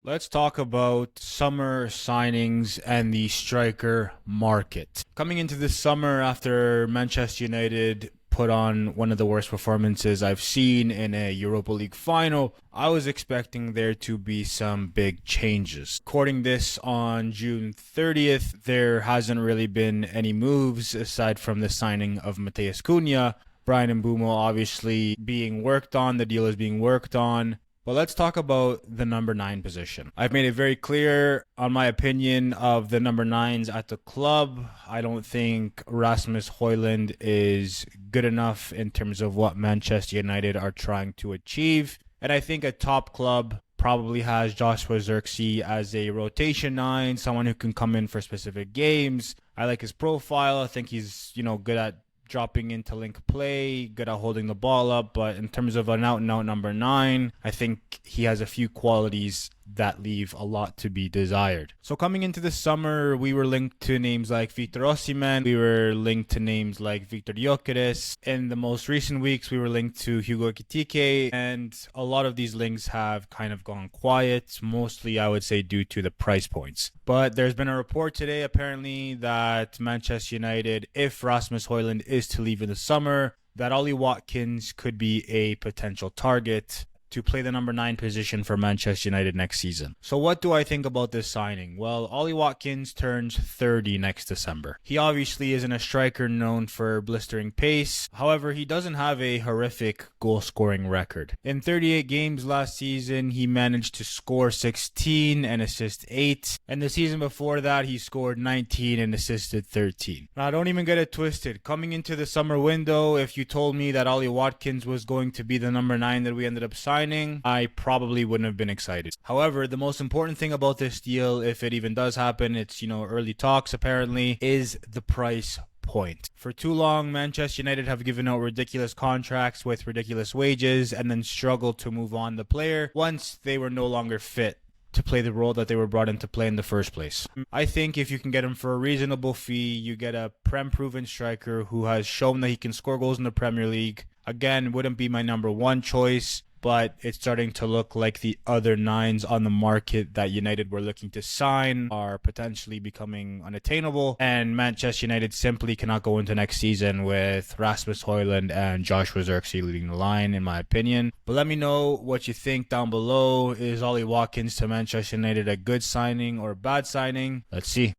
Let's talk about summer signings and the striker market. Coming into this summer after Manchester United put on one of the worst performances I've seen in a Europa League final, I was expecting there to be some big changes. Recording this on June 30th, there hasn't really been any moves aside from the signing of Matheus Cunha. Brian Mbeumo obviously being worked on, the deal is being worked on. But let's talk about the number 9 position. I've made it very clear on my opinion of the number 9s at the club. I don't think Rasmus Højlund is good enough in terms of what Manchester United are trying to achieve. And I think a top club probably has Joshua Zirkzee as a rotation 9, someone who can come in for specific games. I like his profile. I think he's, good at dropping into link play, good at holding the ball up, but in terms of an out-and-out number 9, I think he has a few qualities that leave a lot to be desired. So coming into the summer, we were linked to names like Victor Osimhen, we were linked to names like Victor Gyökeres. In the most recent weeks, we were linked to Hugo Ekitike, and a lot of these links have kind of gone quiet, mostly I would say due to the price points. But there's been a report today apparently that Manchester United, if Rasmus Højlund is to leave in the summer, that Ollie Watkins could be a potential target to play the number 9 position for Manchester United next season. So what do I think about this signing? Well, Ollie Watkins turns 30 next December. He obviously isn't a striker known for blistering pace. However, he doesn't have a horrific goal-scoring record. In 38 games last season, he managed to score 16 and assist 8. And the season before that, he scored 19 and assisted 13. Now, don't even get it twisted. Coming into the summer window, if you told me that Ollie Watkins was going to be the number 9 that we ended up signing, I probably wouldn't have been excited. However, the most important thing about this deal, if it even does happen, it's, early talks apparently, is the price point. For too long, Manchester United have given out ridiculous contracts with ridiculous wages and then struggled to move on the player once they were no longer fit to play the role that they were brought in to play in the first place. I think if you can get him for a reasonable fee, you get a Prem-proven striker who has shown that he can score goals in the Premier League. Again, wouldn't be my number 1 choice, but it's starting to look like the other 9s on the market that United were looking to sign are potentially becoming unattainable, and Manchester United simply cannot go into next season with Rasmus Højlund and Joshua Zirkzee leading the line, in my opinion. But let me know what you think down below. Is Ollie Watkins to Manchester United a good signing or a bad signing? Let's see.